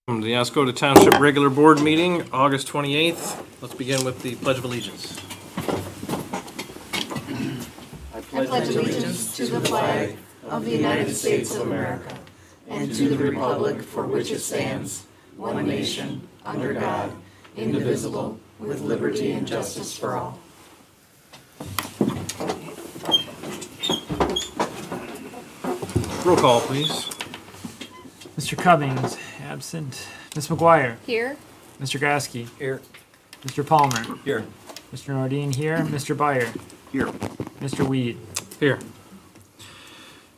The Oscoda Township regular board meeting, August 28th. Let's begin with the Pledge of Allegiance. I pledge allegiance to the flag of the United States of America and to the republic for which it stands, one nation, under God, indivisible, with liberty and justice for all. Roll call, please. Mr. Cummings, absent. Ms. McGuire. Here. Mr. Gasky. Here. Mr. Palmer. Here. Mr. Nordine here. Mr. Byer. Here. Mr. Weed. Here.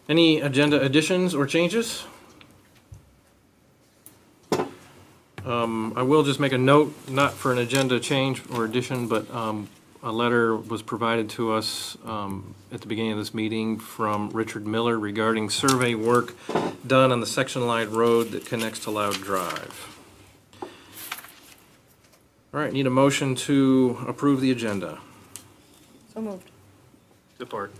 Any agenda additions or changes? I will just make a note, not for an agenda change or addition, but a letter was provided to us at the beginning of this meeting from Richard Miller regarding survey work done on the section line road that connects to Loud Drive. All right, need a motion to approve the agenda. So moved. Support.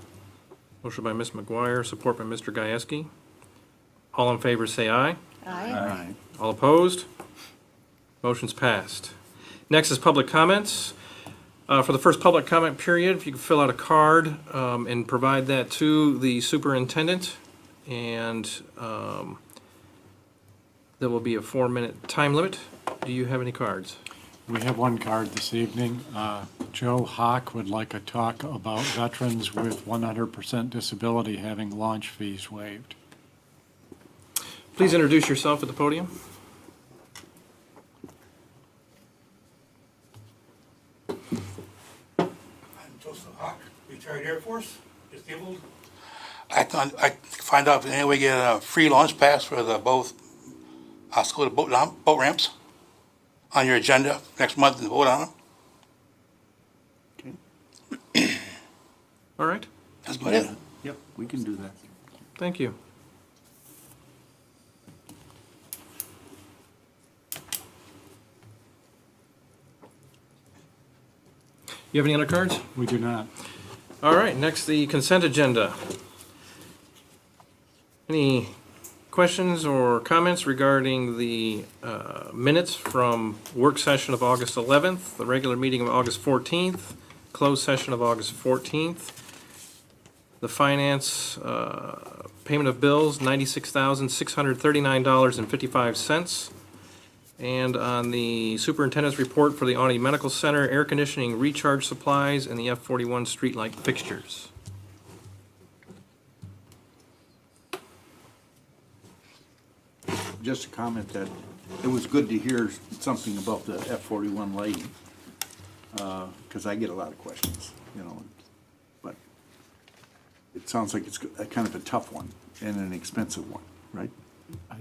Motion by Ms. McGuire, support by Mr. Gajewski. All in favor say aye. Aye. All opposed? Motion's passed. Next is public comments. For the first public comment period, if you could fill out a card and provide that to the superintendent, and there will be a 4-minute time limit. Do you have any cards? We have one card this evening. Joe Hawk would like a talk about veterans with 100% disability having launch fees waived. Please introduce yourself at the podium. I'm Joseph Hawk, retired Air Force, disabled. I find out if any way get a free launch pass for the both Oscoda boat ramps on your agenda next month and vote on them. All right, That's about it. Yep, we can do that. thank you. You have any other cards? We do not. All right, next, the consent agenda. Any questions or comments regarding the minutes from work session of August 11th, the regular meeting of August 14th, closed session of August 14th, the finance payment of bills, $96,639.55, and on the superintendent's report for the Awney Medical Center, air conditioning recharge supplies, and the F41 streetlight fixtures. Just a comment that it was good to hear something about the F41 lighting, because I get a lot of questions, but it sounds like it's a kind of a tough one and an expensive one, right?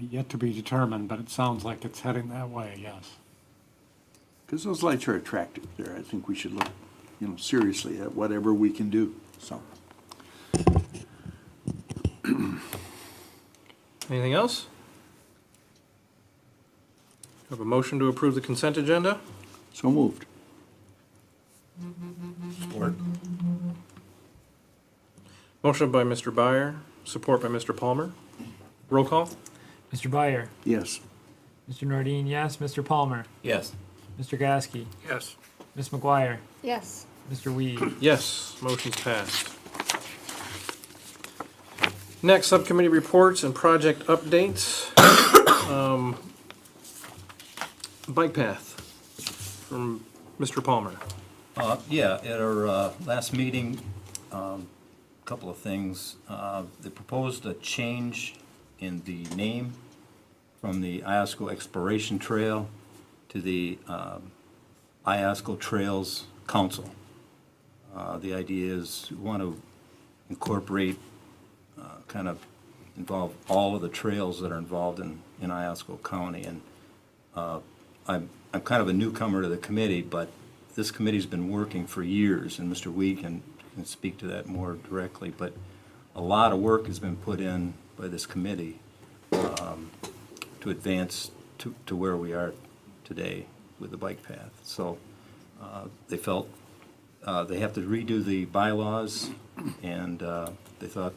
Yet to be determined, but it sounds like it's heading that way, yes. Because those lights are attractive there. I think we should look, seriously at whatever we can do, so. Anything else? Have a motion to approve the consent agenda? So moved. Support. Motion by Mr. Byer, support by Mr. Palmer. Roll call? Mr. Byer. Yes. Mr. Nordine, yes. Mr. Palmer. Yes. Mr. Gasky. Yes. Ms. McGuire. Yes. Mr. Weed. Yes, motion's passed. Next, subcommittee reports and project updates. Bike path from Mr. Palmer. Yeah, at our last meeting, a couple of things. They proposed a change in the name from the Iosco Exploration Trail to the Iosco Trails Council. The idea is we want to incorporate, kind of involve all of the trails that are involved in Iosco County. And I'm kind of a newcomer to the committee, but this committee's been working for years, and Mr. Weed can speak to that more directly, but a lot of work has been put in by this committee to advance to where we are today with the bike path. So they felt they have to redo the bylaws, and they thought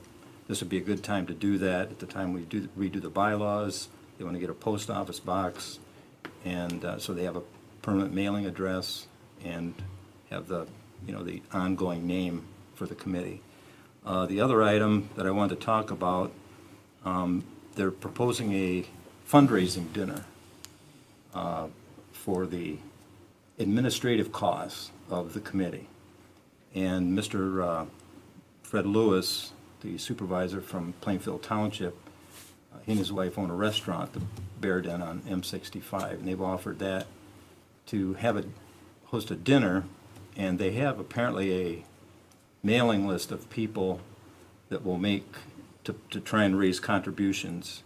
this would be a good time to do that. At the time we redo the bylaws, they want to get a post office box And so they have a permanent mailing address and have the, the ongoing name for the committee. The other item that I wanted to talk about, they're proposing a fundraising dinner for the administrative costs of the committee. And Mr. Fred Lewis, the supervisor from Plainfield Township, he and his wife own a restaurant, the Bear Den on M65, and they've offered that to host a dinner, and they have apparently a mailing list of people that will make to try and raise contributions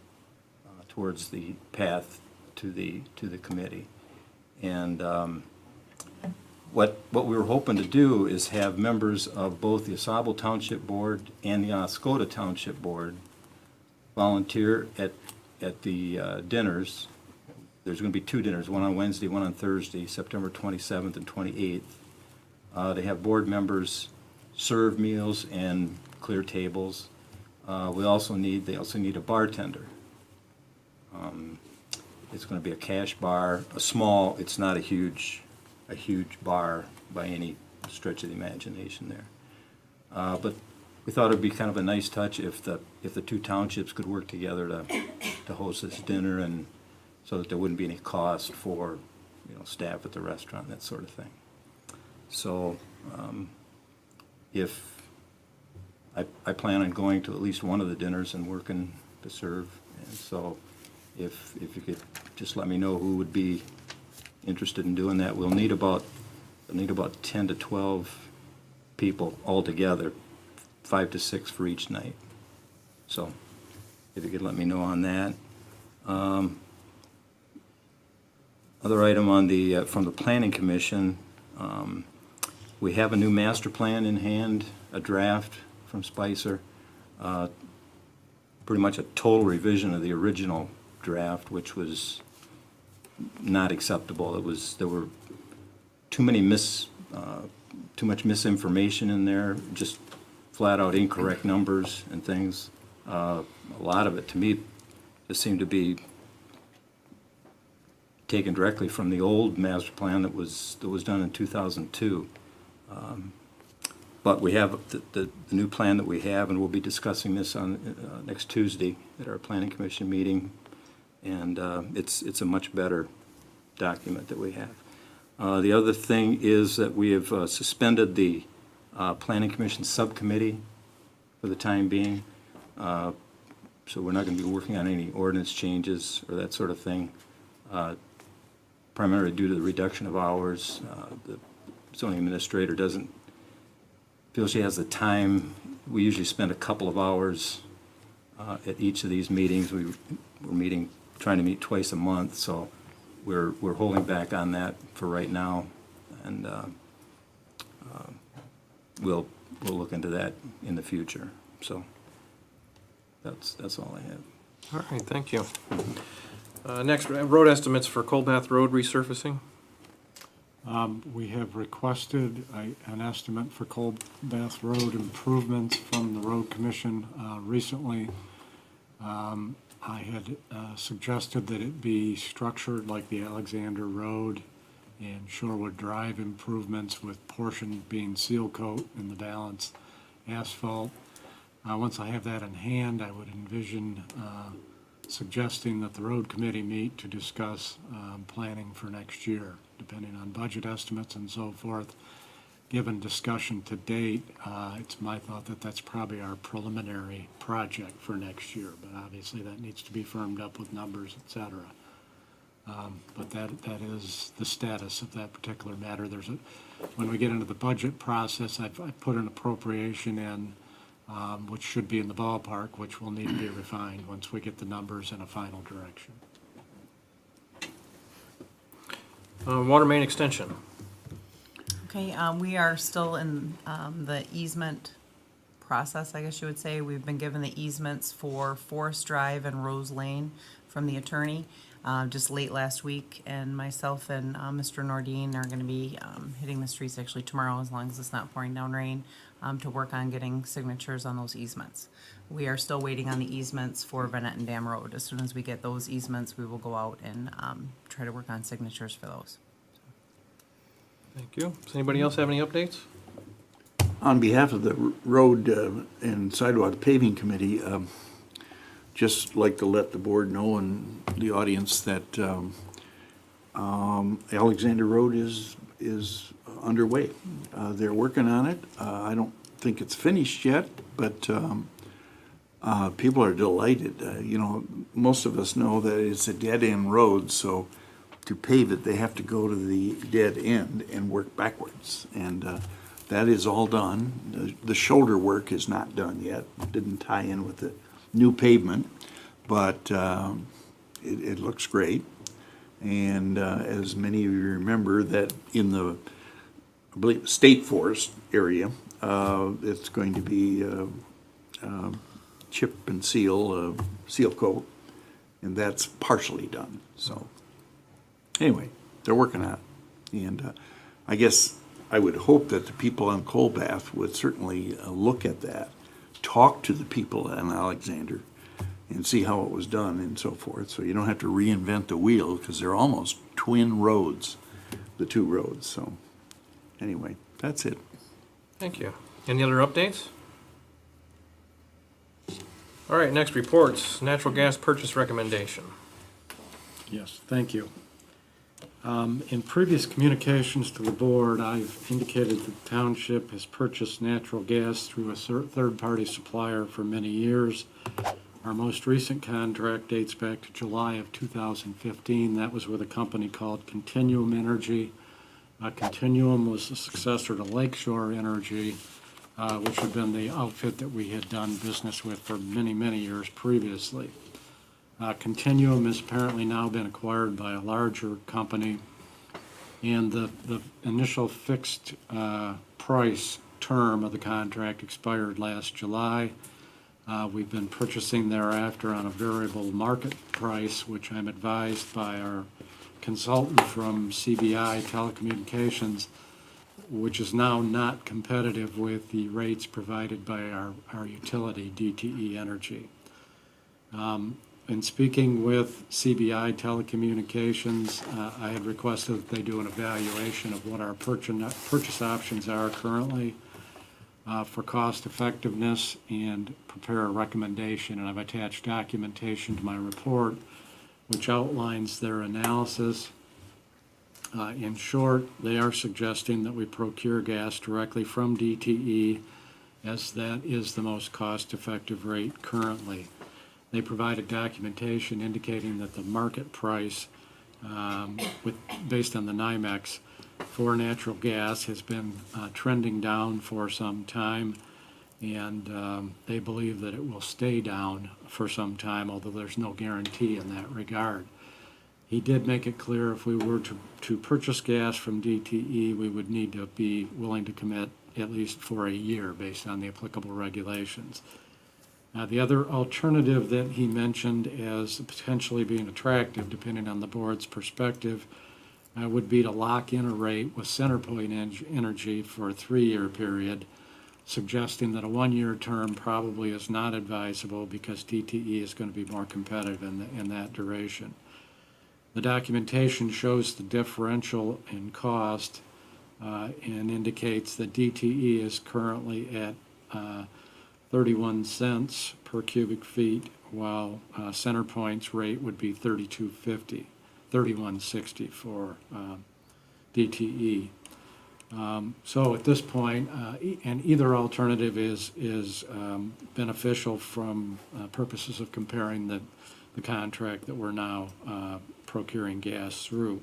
towards the path to the committee. And what we were hoping to do is have members of both the Oscoda Township Board and the Oscoda Township Board volunteer at the dinners. There's going to be 2 dinners, one on Wednesday, one on Thursday, September 27th and 28th. They have board members serve meals and clear tables. They also need a bartender. It's going to be a cash bar, it's not a huge bar by any stretch of the imagination there. But we thought it'd be kind of a nice touch if the 2 townships could work together to host this dinner, and so that there wouldn't be any cost for, staff at the restaurant, that sort of thing. So, if I plan on going to at least one of the dinners and working to serve, and so if you could just let me know who would be interested in doing that. We'll need about 10 to 12 people altogether, 5 to 6 for each night. So if you could let me know on that. Other item on from the Planning Commission, we have a new master plan in hand, a draft from Spicer, pretty much a total revision of the original draft, which was not acceptable. There were too much misinformation in there, just flat out incorrect numbers and things. A lot of it, to me, just seemed to be taken directly from the old master plan that was done in 2002. But we have the new plan that we have, and we'll be discussing this on next Tuesday at our Planning Commission meeting. And it's a much better document that we have. The other thing is that we have suspended the Planning Commission subcommittee for the time being. So we're not going to be working on any ordinance changes or that sort of thing, primarily due to the reduction of hours. The zoning administrator doesn't feel she has the time. We usually spend a couple of hours at each of these meetings. We're trying to meet twice a month, so we're holding back on that for right now, and we'll look into that in the future. So that's all I have. All right, thank you. Next, road estimates for Colbath Road resurfacing. We have requested an estimate for Colbath Road improvements from the Road Commission recently. I had suggested that it be structured like the Alexander Road and Shorewood Drive improvements, with portion being seal coat and the balance asphalt. Once I have that in hand, I would envision suggesting that the road committee meet to discuss planning for next year, depending on budget estimates and so forth. Given discussion to date, it's my thought that that's probably our preliminary project for next year, but obviously that needs to be firmed up with numbers, et cetera. But that is the status of that particular matter. When we get into the budget process, I've put an appropriation in, which should be in the ballpark, which will need to be refined once we get the numbers in a final direction. Water main extension. Okay, we are still in the easement process, I guess you would say. We've been given the easements for Forest Drive and Rose Lane from the attorney. just late last week, and myself and Mr. Nordine are going to be hitting the streets actually tomorrow, as long as it's not pouring down rain, to work on getting signatures on those easements. We are still waiting on the easements for Benetton Dam Road. As soon as we get those easements, we will go out and try to work on signatures for those. Thank you. Does anybody else have any updates? On behalf of the Road and Sidewalk Paving Committee, just like to let the board know and the audience that Alexander Road is underway. They're working on it. I don't think it's finished yet, but people are delighted. You know, most of us know that it's a dead-end road, so to pave it, they have to go to the dead end and work backwards. And that is all done. The shoulder work is not done yet. Didn't tie in with the new pavement, but it looks great. And as many of you remember, that in the, I believe, State Forest area, it's going to be chip and seal, seal coat, and that's partially done. So anyway, they're working on it. And I guess I would hope that the people on Colbath would certainly look at that, talk to the people in Alexander, and see how it was done and so forth. So you don't have to reinvent the wheel, because they're almost twin roads, the two roads. So anyway, that's it. Thank you. Any other updates? All right, next reports. Natural gas purchase recommendation. Yes, thank you. In previous communications to the board, I've indicated that the township has purchased natural gas through a third-party supplier for many years. Our most recent contract dates back to July of 2015. That was with a company called Continuum Energy. Continuum was the successor to Lakeshore Energy, which had been the outfit that we had done business with for many, many years previously. Continuum has apparently now been acquired by a larger company, and the initial fixed price term of the contract expired last July. We've been purchasing thereafter on a variable market price, which I'm advised by our consultant from CBI Telecommunications, which is now not competitive with the rates provided by our utility, DTE Energy. In speaking with CBI Telecommunications, I had requested that they do an evaluation of what our purchase options are currently for cost effectiveness and prepare a recommendation. And I've attached documentation to my report which outlines their analysis. In short, they are suggesting that we procure gas directly from DTE, as that is the most cost-effective rate currently. They provided documentation indicating that the market price, based on the NYMEX, for natural gas has been trending down for some time, and they believe that it will stay down for some time, although there's no guarantee in that regard. He did make it clear if we were to purchase gas from DTE, we would need to be willing to commit at least for a year based on the applicable regulations. The other alternative that he mentioned as potentially being attractive, depending on the board's perspective, would be to lock in a rate with CenterPoint Energy for a 3-year period, suggesting that a 1-year term probably is not advisable because DTE is going to be more competitive in that duration. The documentation shows the differential in cost and indicates that DTE is currently at 31 cents per cubic feet, while CenterPoint's rate would be $31.60 for DTE. So at this point, and either alternative is beneficial from purposes of comparing the contract that we're now procuring gas through.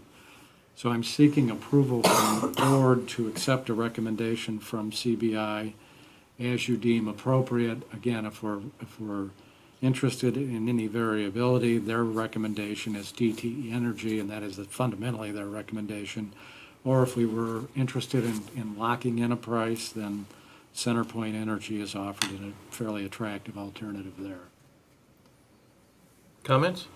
So I'm seeking approval from the board to accept a recommendation from CBI as you deem appropriate. Again, if we're interested in any variability, their recommendation is DTE Energy, and that is fundamentally their recommendation. Or if we were interested in locking in a price, then CenterPoint Energy is offered a fairly attractive alternative there. Comments?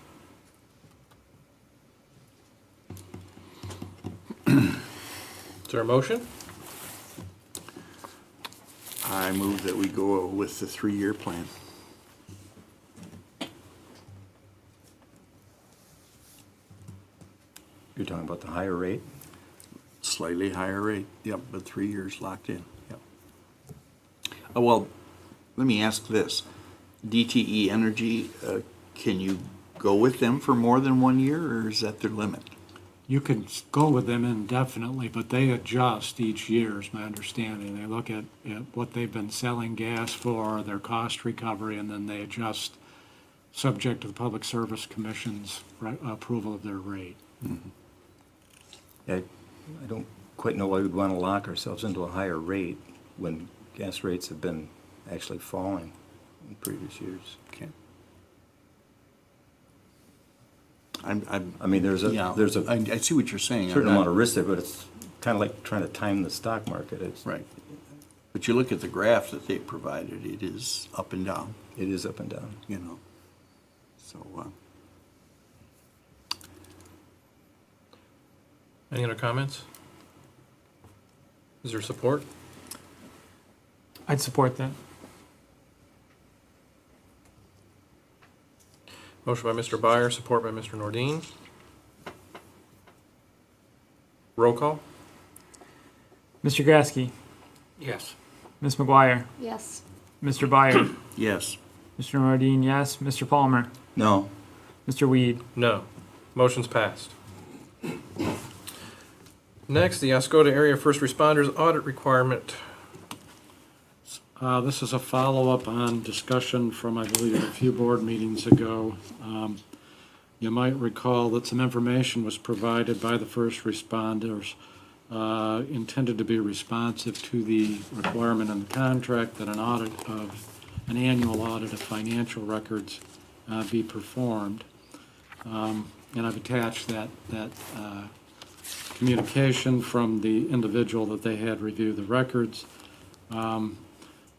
Is there a motion? I move that we go with the 3-year plan. You're talking about the higher rate? Slightly higher rate, yep, but 3 years locked in, yep. Well, let me ask this. DTE Energy, can you go with them for more than 1 year, or is that their limit? You can go with them indefinitely, but they adjust each year, is my understanding. They look at what they've been selling gas for, their cost recovery, and then they adjust subject to the Public Service Commission's approval of their rate. I don't quite know why we'd want to lock ourselves into a higher rate when gas rates have been actually falling in previous years. Okay. I mean, there's a I see what you're saying. certain amount of risk there, but it's kind of like trying to time the stock market. It's, Right. But you look at the graph that they provided, it is up and down, it is up and down. you know. So, Any other comments? Is there support? I'd support that. Motion by Mr. Byer, support by Mr. Nordine. Roll call? Mr. Gasky, Yes. Ms. McGuire, Yes. Mr. Byer, yes. Mr. Nordine, yes. Mr. Palmer, No, Mr. Weed. No. Motion's passed. Next, the Oscoda Area First Responders Audit Requirement. This is a follow-up on discussion from, I believe, a few board meetings ago. You might recall that some information was provided by the first responders intended to be responsive to the requirement in the contract that an annual audit of financial records be performed. And I've attached that communication from the individual that they had review the records.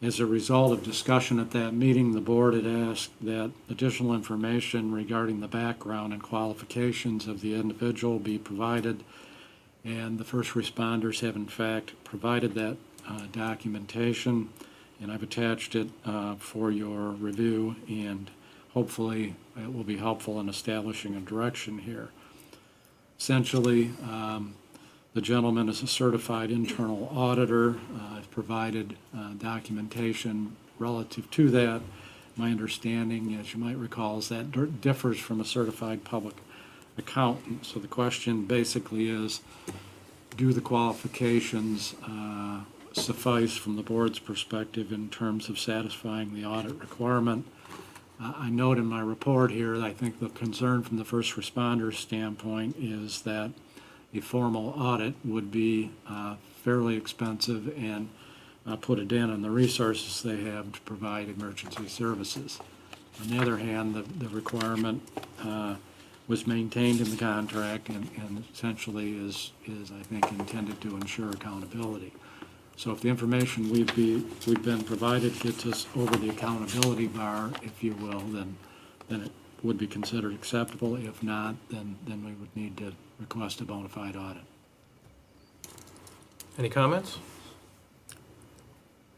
As a result of discussion at that meeting, the board had asked that additional information regarding the background and qualifications of the individual be provided, and the first responders have in fact provided that documentation, and I've attached it for your review, and hopefully it will be helpful in establishing a direction here. Essentially, the gentleman is a certified internal auditor. I've provided documentation relative to that. My understanding, as you might recall, is that differs from a certified public accountant. So the question basically is, do the qualifications suffice from the board's perspective in terms of satisfying the audit requirement? I note in my report here that I think the concern from the first responders standpoint is that a formal audit would be fairly expensive and put a dent on the resources they have to provide emergency services. On the other hand, the requirement was maintained in the contract and essentially is, I think, intended to ensure accountability. So if the information we've been provided gets us over the accountability bar, if you will, then it would be considered acceptable. If not, then we would need to request a bona fide audit. Any comments?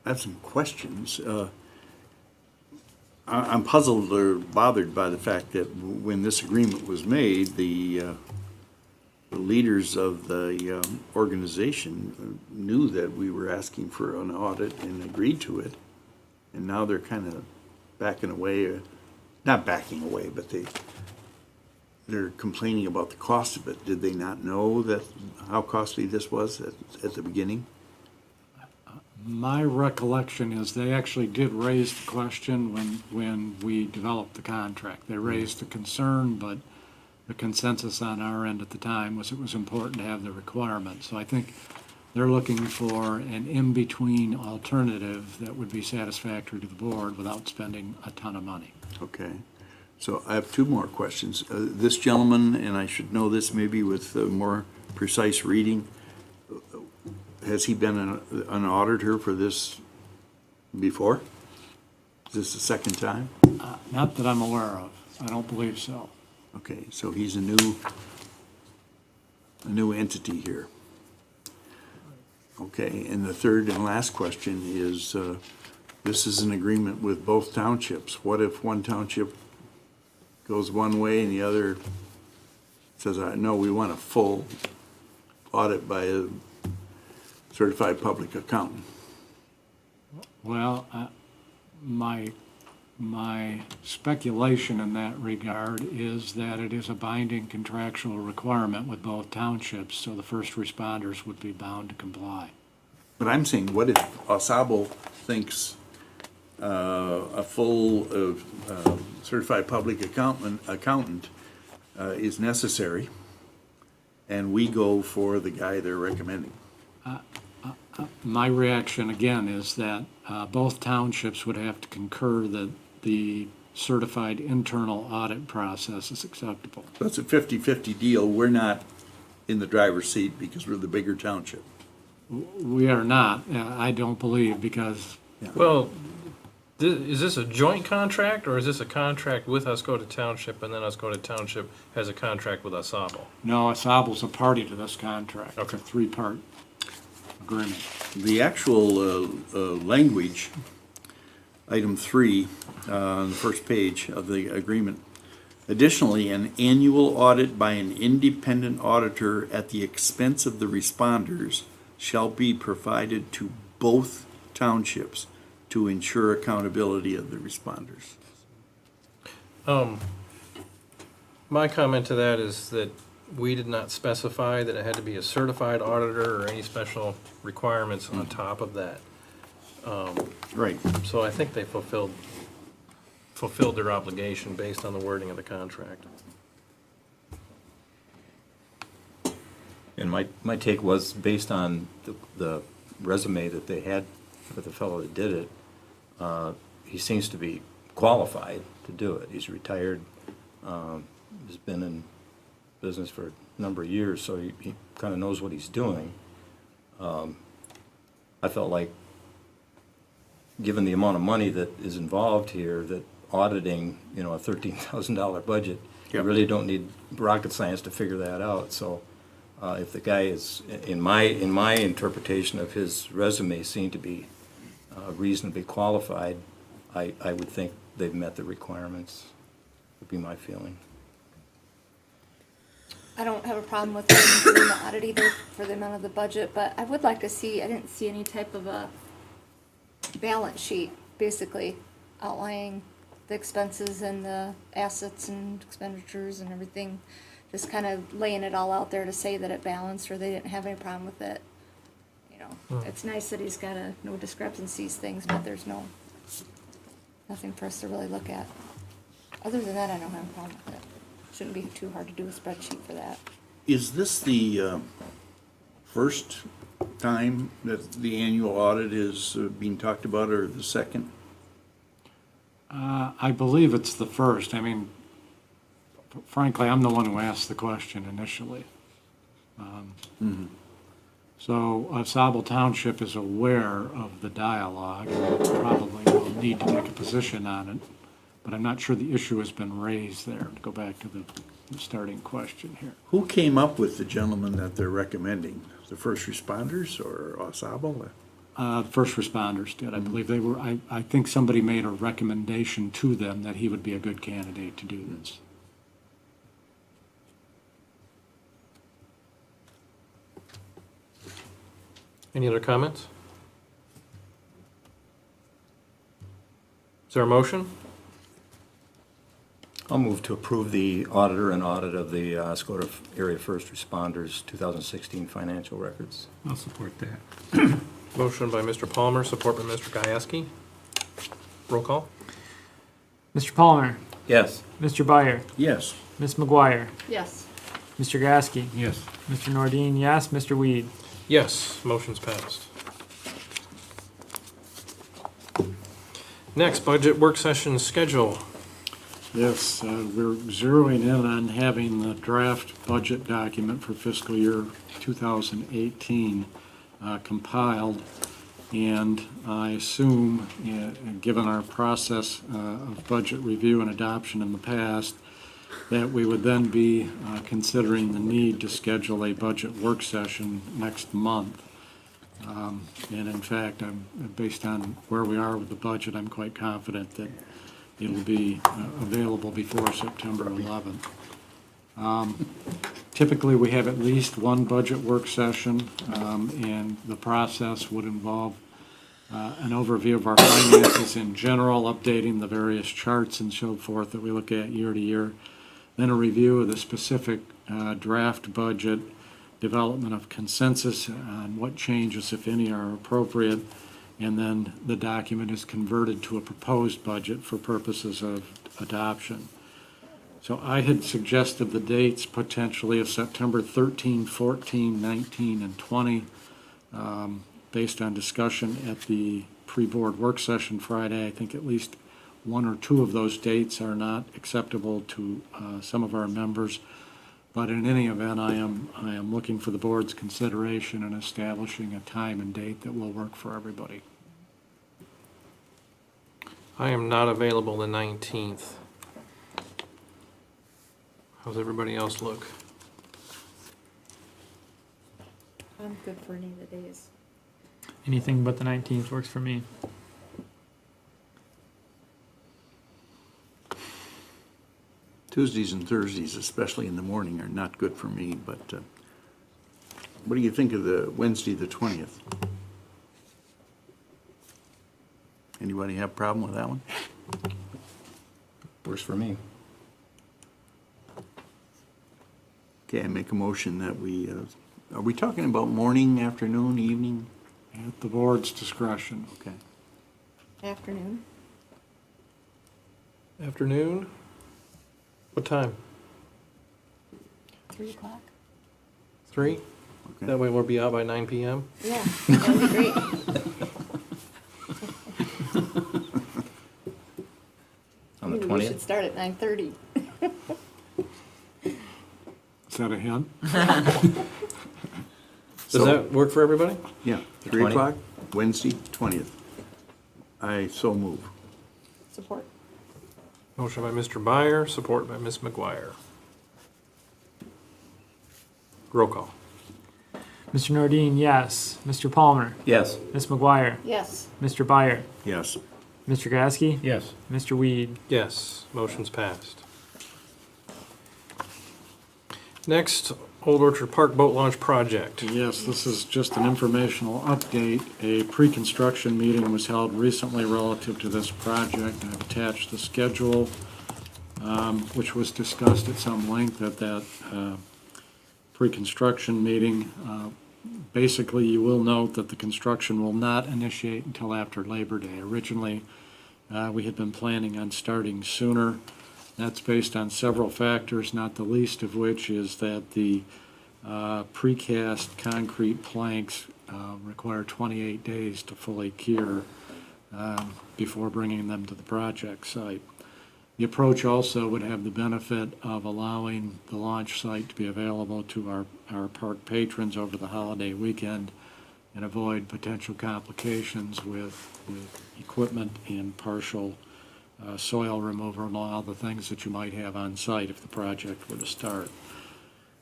I have some questions. I'm puzzled or bothered by the fact that when this agreement was made, the leaders of the organization knew that we were asking for an audit and agreed to it, and now they're kind of backing away, not backing away, but they're complaining about the cost of it. Did they not know that how costly this was at the beginning? My recollection is they actually did raise the question when we developed the contract. They raised the concern, but the consensus on our end at the time was it was important to have the requirement. So I think they're looking for an in-between alternative that would be satisfactory to the board without spending a ton of money. Okay. So I have two more questions. This gentleman, and I should know this maybe with more precise reading, has he been an auditor for this before? Is this the second time? Not that I'm aware of. I don't believe so. Okay, so he's a new entity here. Okay, and the third and last question is, this is an agreement with both townships. What if one township goes one way and the other says, no, we want a full audit by a certified public accountant? Well, my speculation in that regard is that it is a binding contractual requirement with both townships, so the first responders would be bound to comply. But I'm saying, what if Osable thinks a full certified public accountant is necessary, and we go for the guy they're recommending? My reaction, again, is that both townships would have to concur that the certified internal audit process is acceptable. So it's a 50-50 deal. We're not in the driver's seat because we're the bigger township. We are not, I don't believe, because Well, is this a joint contract, or is this a contract with Oscoda Township, and then Oscoda Township has a contract with Osable? no, Osable's a party to this contract. It's a Okay. three-part agreement. The actual language, item 3, on the first page of the agreement. Additionally, an annual audit by an independent auditor at the expense of the responders shall be provided to both townships to ensure accountability of the responders. My comment to that is that we did not specify that it had to be a certified auditor or any special requirements on top of that. Right. So I think they fulfilled their obligation based on the wording of the contract. And my take was, based on the resume that they had for the fellow that did it, he seems to be qualified to do it. He's retired, has been in business for a number of years, so he kind of knows what he's doing. I felt like, given the amount of money that is involved here, that auditing, a $13,000 budget, you Yep. really don't need rocket science to figure that out. So if the guy is, in my interpretation of his resume, seemed to be reasonably qualified, I would think they've met the requirements, would be my feeling. I don't have a problem with them doing the audit either for the amount of the budget, but I would like to see, I didn't see any type of a balance sheet, basically outlining the expenses and the assets and expenditures and everything. Just kind of laying it all out there to say that it balanced or they didn't have any problem with it. It's nice that he's got no discrepancies things, but there's nothing for us to really look at. Other than that, I don't have a problem with it. Shouldn't be too hard to do a spreadsheet for that. Is this the first time that the annual audit is being talked about, or the second? I believe it's the first. I mean, frankly, I'm the one who asked the question initially. So Osable Township is aware of the dialogue and probably will need to take a position on it, but I'm not sure the issue has been raised there, to go back to the starting question here. Who came up with the gentleman that they're recommending? The first responders or Osable? First responders did. I believe they were, I think somebody made a recommendation to them that he would be a good candidate to do this. Any other comments? Is there a motion? I'll move to approve the auditor and audit of the Oscoda Area First Responders 2016 financial records. I'll support that. Motion by Mr. Palmer, support by Mr. Gieske. Roll call? Mr. Palmer, Yes. Mr. Byer, Yes. Ms. McGuire, Yes. Mr. Gasky, Yes. Mr. Nordine, yes, Mr. Weed. Yes, motion's passed. Next, budget work session schedule. Yes, we're zeroing in on having the draft budget document for fiscal year 2018 compiled. And I assume, given our process of budget review and adoption in the past, that we would then be considering the need to schedule a budget work session next month. And in fact, based on where we are with the budget, I'm quite confident that it'll be available before September 11th. Typically, we have at least one budget work session, and the process would involve an overview of our finances in general, updating the various charts and so forth that we look at year to year, then a review of the specific draft budget, development of consensus on what changes, if any, are appropriate, and then the document is converted to a proposed budget for purposes of adoption. So I had suggested the dates potentially of September 13, 14, 19, and 20, based on discussion at the pre-board work session Friday. I think at least one or two of those dates are not acceptable to some of our members. But in any event, I am looking for the board's consideration in establishing a time and date that will work for everybody. I am not available the 19th. How's everybody else look? I'm good for any of the days. Anything but the 19th works for me. Tuesdays and Thursdays, especially in the morning, are not good for me, but what do you think of the Wednesday, the 20th? Anybody have a problem with that one? Works for me. Okay, I make a motion that are we talking about morning, afternoon, evening? At the board's discretion. Okay. Afternoon? Afternoon? What time? 3 o'clock? 3? Okay. That way we'll be out by 9 p.m. Yeah, that'd be great. On the Maybe we should 20th? start at 9:30. Is that a hint? Does that work for everybody? Yeah, 3 20th? o'clock, Wednesday, 20th. I so move. Support. Motion by Mr. Byer, support by Ms. McGuire. Roll call. Mr. Nordine, yes. Mr. Palmer, Yes. Ms. McGuire, Yes. Mr. Byer, Yes. Mr. Gasky, Yes. Mr. Weed. Yes, motion's passed. Next, Old Orchard Park Boat Launch Project. Yes, this is just an informational update. A pre-construction meeting was held recently relative to this project. I've attached the schedule, which was discussed at some length at that pre-construction meeting. Basically, you will note that the construction will not initiate until after Labor Day. Originally, we had been planning on starting sooner. That's based on several factors, not the least of which is that the precast concrete planks require 28 days to fully cure before bringing them to the project site. The approach also would have the benefit of allowing the launch site to be available to our park patrons over the holiday weekend and avoid potential complications with equipment and partial soil removal and all the things that you might have on site if the project were to start.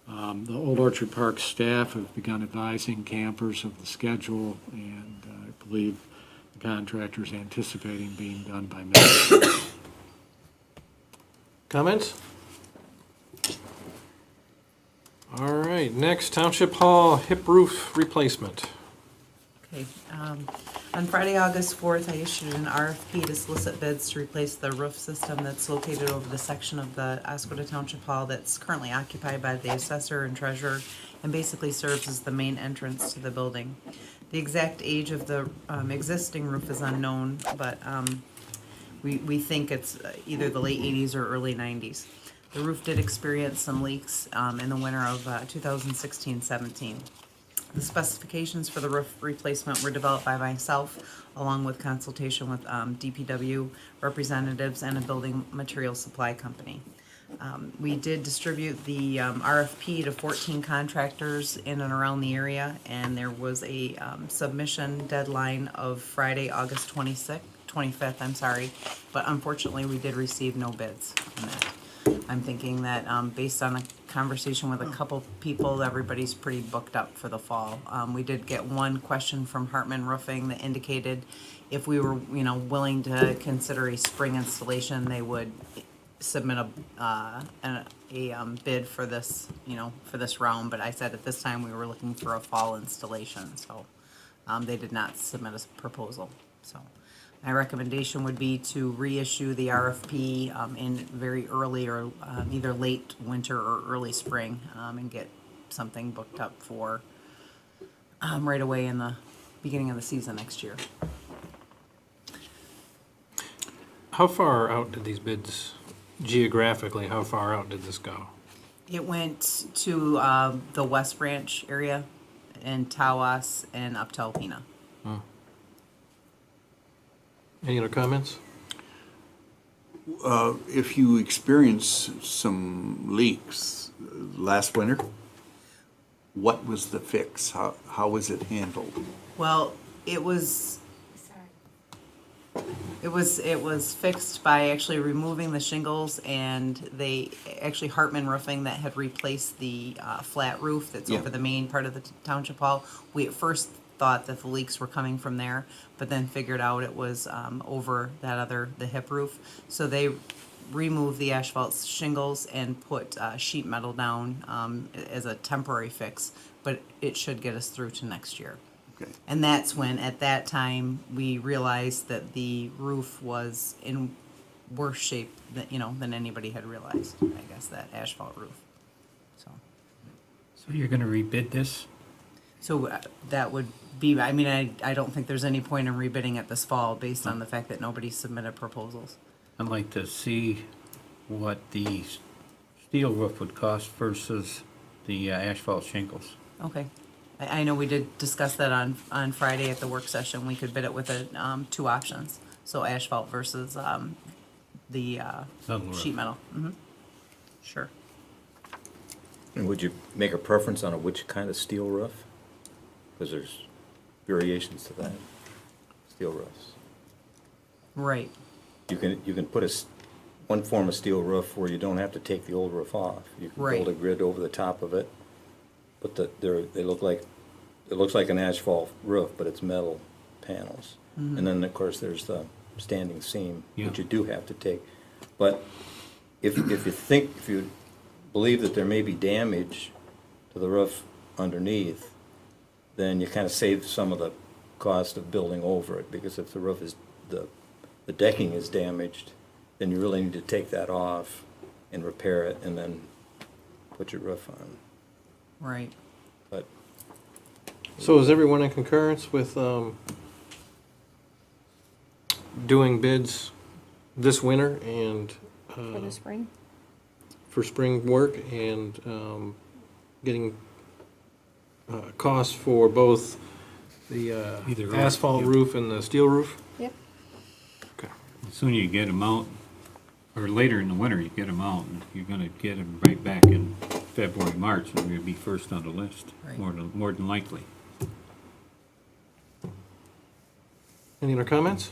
The Old Orchard Park staff have begun advising campers of the schedule, and I believe the contractor is anticipating being done by May. Comments? All right, next, Township Hall hip roof replacement. Okay, on Friday, August 4th, I issued an RFP to solicit bids to replace the roof system that's located over the section of the Oscoda Township Hall that's currently occupied by the assessor and treasurer and basically serves as the main entrance to the building. The exact age of the existing roof is unknown, but we think it's either the late 80s or early 90s. The roof did experience some leaks in the winter of 2016-17. The specifications for the roof replacement were developed by myself, along with consultation with DPW representatives and a building material supply company. We did distribute the RFP to 14 contractors in and around the area, and there was a submission deadline of Friday, August 25th, but unfortunately, we did receive no bids on that. I'm thinking that, based on a conversation with a couple people, everybody's pretty booked up for the fall. We did get one question from Hartman Roofing that indicated if we were, willing to consider a spring installation, they would submit a bid for this, for this round, but I said at this time we were looking for a fall installation, so they did not submit a proposal, so. My recommendation would be to reissue the RFP in very early or either late winter or early spring, and get something booked up for right away in the beginning of the season next year. How far out did these bids, geographically, how far out did this go? It went to the West Branch area and Tawas and up to Alpena. Any other comments? If you experienced some leaks last winter, what was the fix? How was it handled? Well, it was fixed by actually removing the shingles, and they actually Hartman Roofing that had replaced the flat roof that's Yeah. over the main part of the township hall. We at first thought that the leaks were coming from there, but then figured out it was over the hip roof. So they removed the asphalt shingles and put sheet metal down as a temporary fix, but it should get us through to next year. Okay. And that's when, at that time, we realized that the roof was in worse shape than anybody had realized, I guess, that asphalt roof. So you're gonna rebid this? So that would be, I don't think there's any point in rebidding it this fall based on the fact that nobody submitted proposals. I'd like to see what the steel roof would cost versus the asphalt shingles. Okay. I know we did discuss that on Friday at the work session. We could bid it with two options. So asphalt versus the Metal roof. sheet metal. Sure. And would you make a preference on which kind of steel roof? Because there's variations to that, steel roofs. Right. You can put one form of steel roof where you don't have to take the old roof off. You can build a Right. grid over the top of it, but it looks like an asphalt roof, but it's metal panels. And then, of course, there's the standing seam, which you do have to take. But if you believe that there may be damage to the roof underneath, then you kind of save some of the cost of building over it, because if the roof is, the decking is damaged, then you really need to take that off and repair it and then put your roof on. Right. But So is everyone in concurrence with doing bids this winter and For the spring? for spring work and getting costs for both the Either or, asphalt yeah. roof and the steel roof? Yep. Okay. The sooner you get them out, or later in the winter you get them out, and you're gonna get them right back in February, March, and you're gonna be first on the list, Right. more than likely. Any other comments?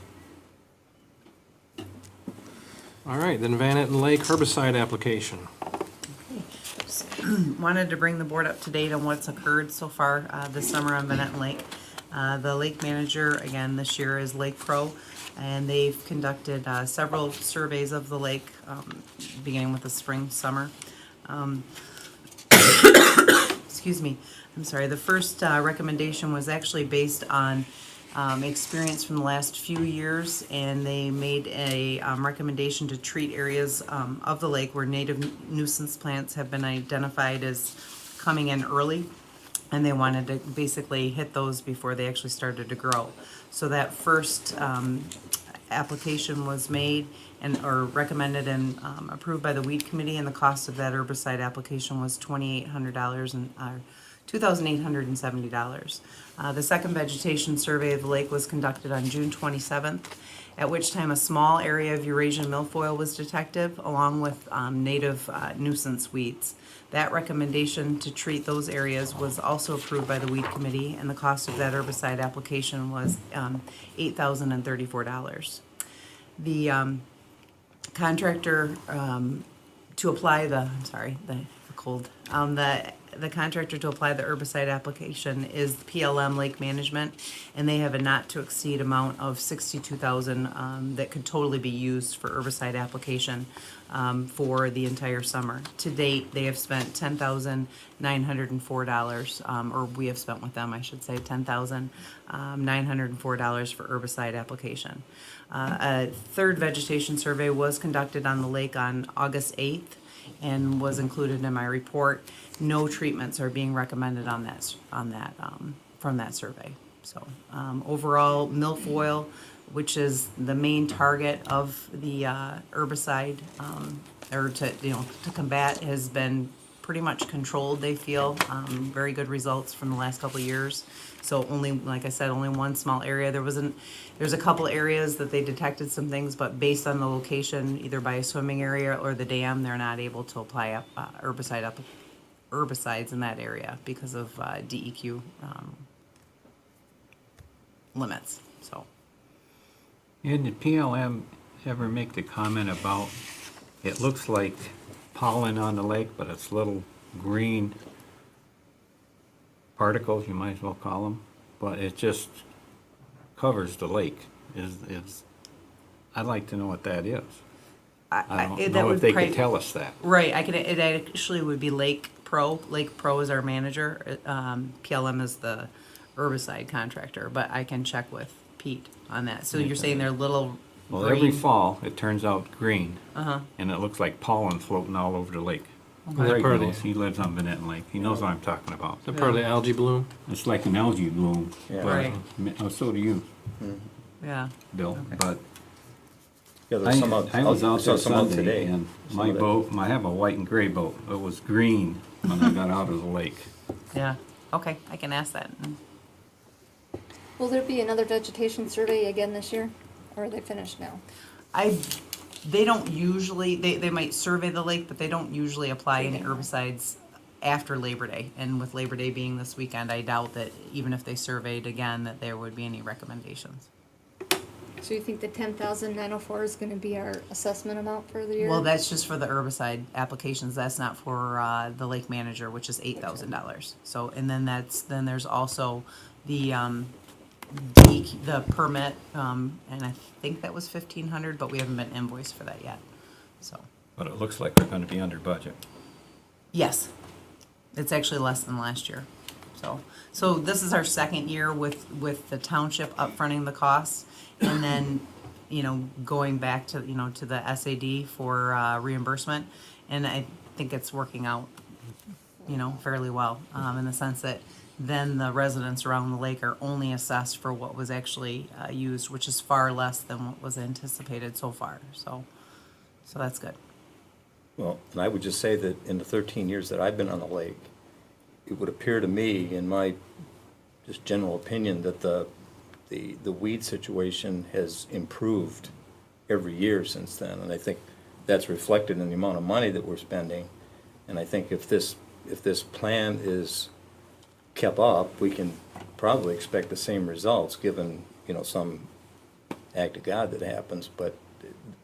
All right, then Van Etten Lake herbicide application. Wanted to bring the board up to date on what's occurred so far this summer on Van Etten Lake. The lake manager, again, this year is Lake Pro, and they've conducted several surveys of the lake, beginning with the spring, summer. Excuse me, I'm sorry. The first recommendation was actually based on experience from the last few years, and they made a recommendation to treat areas of the lake where native nuisance plants have been identified as coming in early, and they wanted to basically hit those before they actually started to grow. So that first application was made or recommended and approved by the weed committee, and the cost of that herbicide application was $2,800 and $2,870. The second vegetation survey of the lake was conducted on June 27th, at which time a small area of Eurasian milfoil was detected, along with native nuisance weeds. That recommendation to treat those areas was also approved by the weed committee, and the cost of that herbicide application was $8,034. The contractor to apply the cold. The contractor to apply the herbicide application is PLM Lake Management, and they have a not to exceed amount of 62,000 that could totally be used for herbicide application for the entire summer. To date, they have spent $10,904, or we have spent with them, I should say, $10,904 for herbicide application. A third vegetation survey was conducted on the lake on August 8th and was included in my report. No treatments are being recommended on that, from that survey. So, overall, milfoil, which is the main target of the herbicide, or to combat, has been pretty much controlled, they feel. Very good results from the last couple of years. So only, like I said, only one small area. There's a couple areas that they detected some things, but based on the location, either by a swimming area or the dam, they're not able to apply herbicides in that area because of DEQ limits, so. And did PLM ever make the comment about, it looks like pollen on the lake, but it's little green particles, you might as well call them, but it just covers the lake. I'd like to know what that is. I don't know if they could tell us that. Right, it actually would be Lake Pro. Lake Pro is our manager. PLM is the herbicide contractor, but I can check with Pete on that. So you're saying they're little Well, green? every fall, it turns out green, and it looks like pollen floating all over the lake. Is that part of the- He lives on Benetton Lake. He knows what I'm talking about. Is that part of the algae bloom? It's like an algae bloom. Yeah. but- Right. Oh, so do you, Yeah, Bill. But Yeah, there's some out, I was out saw there some out Sunday, today. and Some my of it. boat, I have a white and gray boat. It was green when I got out of the lake. yeah, okay, I can ask that. Will there be another vegetation survey again this year, or are they finished now? They don't usually, they might survey the lake, but they don't usually apply any herbicides after Labor Day. And with Labor Day being this weekend, I doubt that even if they surveyed again, that there would be any recommendations. So you think the 10,904 is gonna be our assessment amount for the year? Well, that's just for the herbicide applications, that's not for, the lake manager, which is $8,000. So, and then there's also the, the permit, and I think that was 1,500, but we haven't been invoiced for that yet, so. But it looks like we're gonna be under budget. Yes, it's actually less than last year, so this is our second year with the township upfronting the costs, and then, going back to, to the SAD for reimbursement, and I think it's working out, fairly well, in the sense that then the residents around the lake are only assessed for what was actually used, which is far less than what was anticipated so far, so that's good. Well, and I would just say that in the 13 years that I've been on the lake, it would appear to me, in my just general opinion, that the weed situation has improved every year since then. And I think that's reflected in the amount of money that we're spending. And I think if this plan is kept up, we can probably expect the same results, given, some act of God that happens. But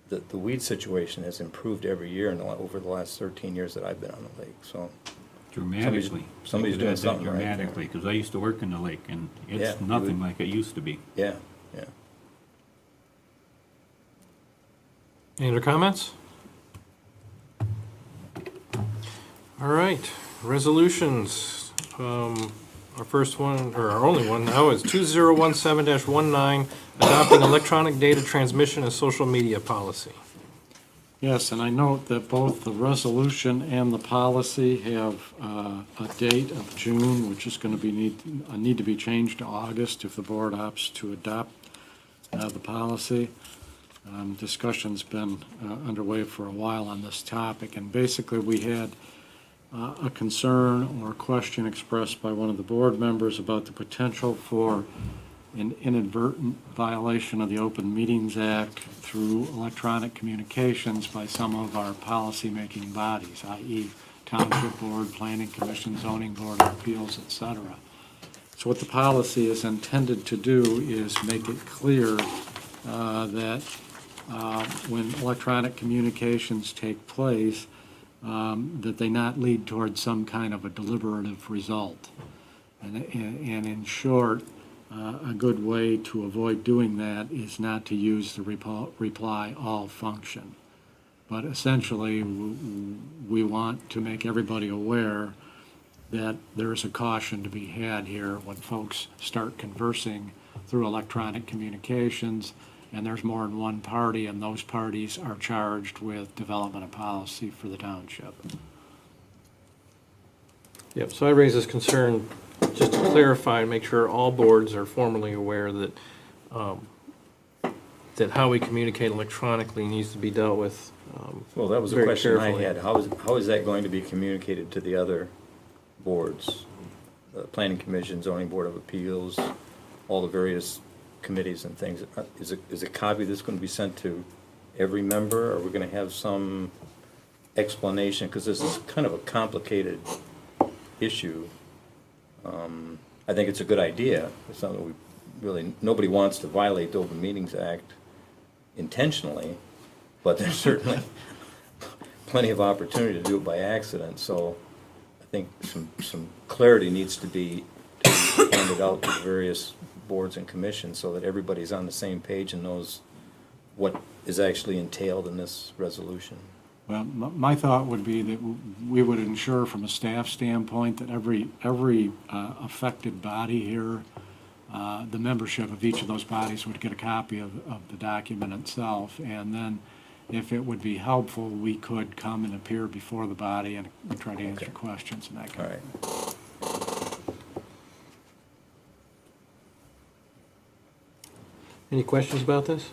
the weed situation has improved every year over the last 13 years that I've been on the lake, so. Dramatically. Somebody's It doing has been something right. dramatically, because I used to work in the lake, and Yeah, it's you nothing would- like it used to be. Yeah, yeah. Any other comments? All right, resolutions. Our first one, or our only one now, is 2017-19, adopting electronic data transmission and social media policy. Yes, and I note that both the resolution and the policy have a date of June, which is going to be need to be changed to August if the board opts to adopt the policy. Discussion's been underway for a while on this topic, and basically we had a concern or a question expressed by one of the board members about the potential for an inadvertent violation of the Open Meetings Act through electronic communications by some of our policymaking bodies, i.e. Township Board, Planning Commission, Zoning Board of Appeals, etc. So what the policy is intended to do is make it clear that when electronic communications take place, that they not lead towards some kind of a deliberative result. And in short, a good way to avoid doing that is not to use the reply all function. But essentially, we want to make everybody aware that there is a caution to be had here when folks start conversing through electronic communications, and there's more than one party, and those parties are charged with development of policy for the township. Yep, so I raise this concern just to clarify and make sure all boards are formally aware that, that how we communicate electronically needs to be dealt with. Well, that was a very question I carefully. had. How is that going to be communicated to the other boards? The Planning Commission, Zoning Board of Appeals, all the various committees and things. Is a copy that's going to be sent to every member? Or are we going to have some explanation? Because this is kind of a complicated issue. I think it's a good idea. It's something we really, nobody wants to violate the Open Meetings Act intentionally, but there's certainly plenty of opportunity to do it by accident. So I think some clarity needs to be handed out to the various boards and commissions so that everybody's on the same page and knows what is actually entailed in this resolution. Well, my thought would be that we would ensure from a staff standpoint that every affected body here, the membership of each of those bodies would get a copy of the document itself. And then if it would be helpful, we could come and appear before the body and try to answer questions and that kind of thing. All right. Any questions about this?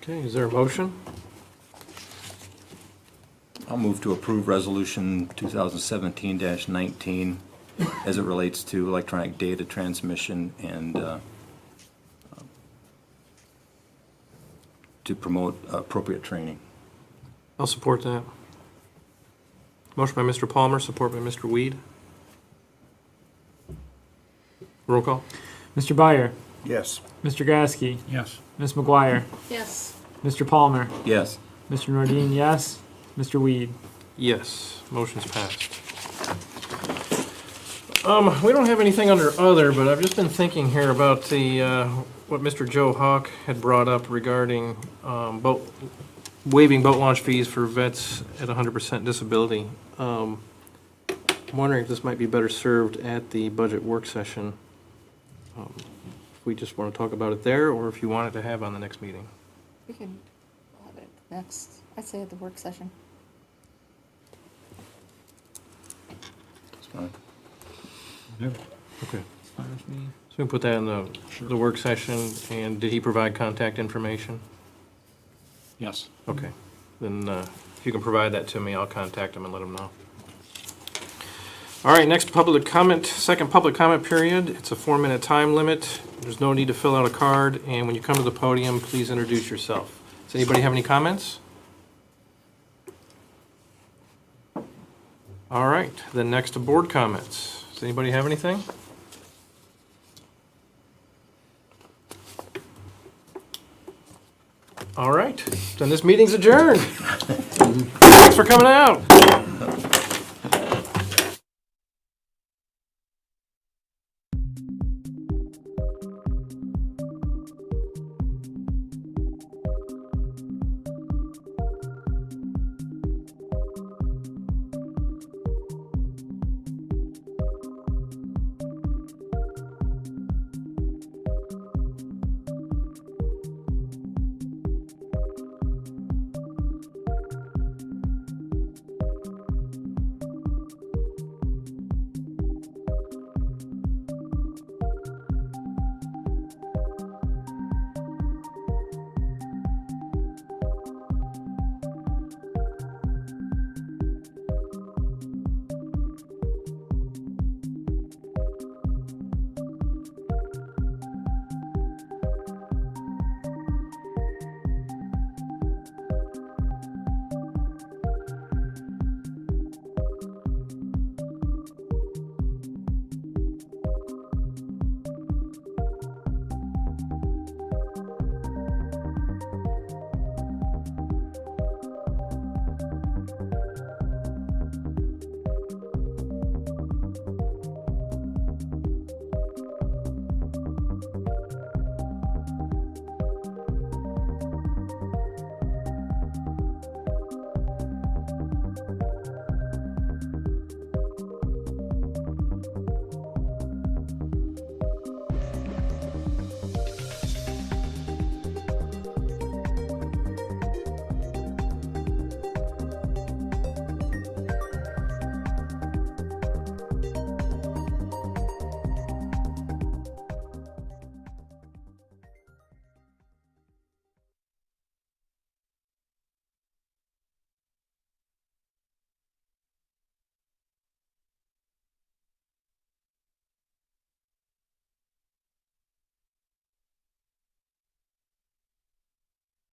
Okay, is there a motion? I'll move to approve Resolution 2017-19 as it relates to electronic data transmission and to promote appropriate training. I'll support that. Motion by Mr. Palmer, support by Mr. Weed. Roll call? Mr. Byer, Yes. Mr. Gasky, Yes. Ms. McGuire, Yes. Mr. Palmer, Yes. Mr. Nordine, yes, Mr. Weed. Yes, motion's passed. We don't have anything under other, but I've just been thinking here about the, what Mr. Joe Hawk had brought up regarding, waiving boat launch fees for vets at 100% disability. I'm wondering if this might be better served at the budget work session. If we just want to talk about it there, or if you want it to have on the next meeting. We can have it next, I'd say at the work session. That's fine. Okay. So we can put that in the work session, and did he provide contact information? Yes. Okay, then if you can provide that to me, I'll contact him and let him know. All right, next public comment, second public comment period. It's a 4-minute time limit. There's no need to fill out a card, and when you come to the podium, please introduce yourself. Does anybody have any comments? All right, then next to board comments. Does anybody have anything? All right, then this meeting's adjourned. Thanks for coming out.